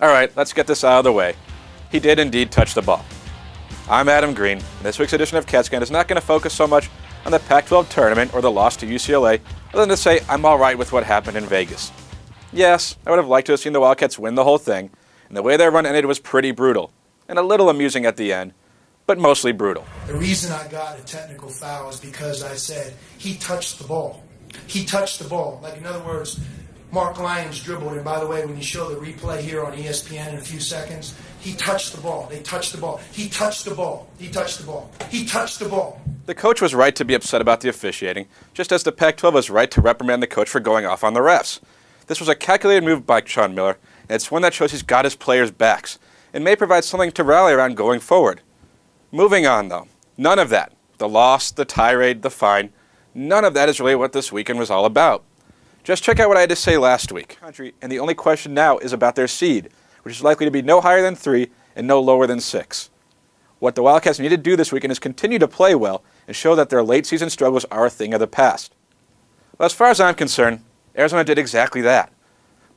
Alright, let's get this out of the way. He did indeed touch the ball. I'm Adam Green, and this week's edition of CatScan is not going to focus so much on the Pac-12 tournament or the loss to UCLA, other than to say I'm alright with what happened in Vegas. Yes, I would have liked to have seen the Wildcats win the whole thing, and the way their run ended was pretty brutal, and a little amusing at the end, but mostly brutal. The reason I got a technical foul is because I said he touched the ball. He touched the ball. Like, in other words, Mark Lyons dribbled, and by the way, when you show the replay here on ESPN in a few seconds, he touched the ball. They touched the ball. He touched the ball. He touched the ball. He touched the ball. The coach was right to be upset about the officiating, just as the Pac-12 was right to reprimand the coach for going off on the refs. This was a calculated move by Sean Miller, and it's one that shows he's got his players' backs, and may provide something to rally around going forward. Moving on, though. None of that. The loss, the tirade, the fine. None of that is really what this weekend was all about. Just check out what I had to say last week. And the only question now is about their seed, which is likely to be no higher than 3 and no lower than 6. What the Wildcats need to do this weekend is continue to play well and show that their late season struggles are a thing of the past. Well, as far as I'm concerned, Arizona did exactly that.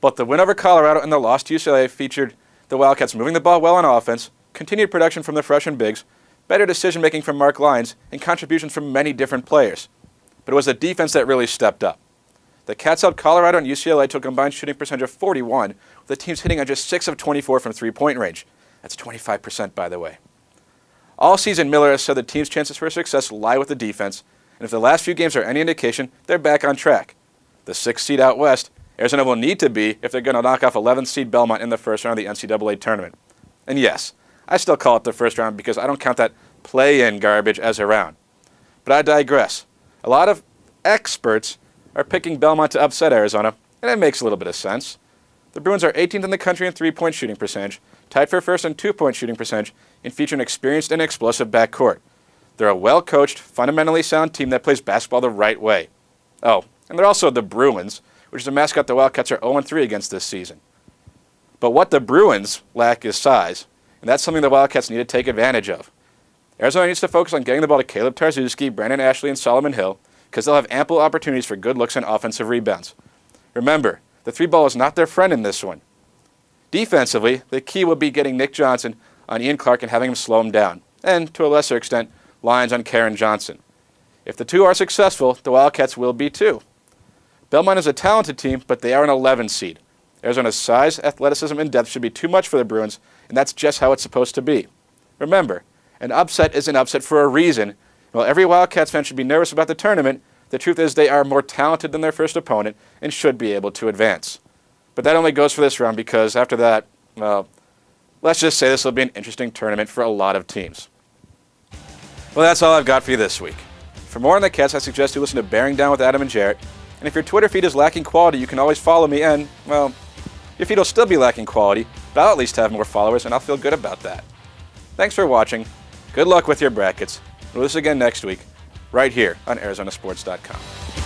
Both the win over Colorado and the loss to UCLA featured the Wildcats moving the ball well on offense, continued production from the freshman bigs, better decision-making from Mark Lyons, and contributions from many different players. But it was the defense that really stepped up. The Cats held Colorado and UCLA to a combined shooting percentage of 41, with the teams hitting on just 6 of 24 from three-point range. That's 25%, by the way. All season, Miller has said the team's chances for success lie with the defense, and if the last few games are any indication, they're back on track. The 6th seed out west, Arizona will need to be if they're going to knock off 11th seed Belmont in the first round of the NCAA tournament. And yes, I still call it the first round because I don't count that play-in garbage as a round. But I digress. A lot of experts are picking Belmont to upset Arizona, and it makes a little bit of sense. The Bruins are 18th in the country in three-point shooting percentage, tied for first in two-point shooting percentage, and feature an experienced and explosive backcourt. They're a well-coached, fundamentally sound team that plays basketball the right way. Oh, and they're also the Bruins, which is a mascot the Wildcats are 0-3 against this season. But what the Bruins lack is size, and that's something the Wildcats need to take advantage of. Arizona needs to focus on getting the ball to Caleb Tarczewski, Brandon Ashley, and Solomon Hill, because they'll have ample opportunities for good looks and offensive rebounds. Remember, the three ball is not their friend in this one. Defensively, the key will be getting Nick Johnson on Ian Clark and having him slow him down, and to a lesser extent, Lyons on Karen Johnson. If the two are successful, the Wildcats will be too. Belmont is a talented team, but they are an 11 seed. Arizona's size, athleticism, and depth should be too much for the Bruins, and that's just how it's supposed to be. Remember, an upset is an upset for a reason. While every Wildcats fan should be nervous about the tournament, the truth is they are more talented than their first opponent and should be able to advance. But that only goes for this round because after that, well, let's just say this will be an interesting tournament for a lot of teams. Well, that's all I've got for you this week. For more on the Cats, I suggest you listen to Bearing Down with Adam and Jarrett. And if your Twitter feed is lacking quality, you can always follow me and, well, your feed will still be lacking quality, but I'll at least have more followers and I'll feel good about that. Thanks for watching. Good luck with your brackets. We'll do this again next week, right here on ArizonaSports.com.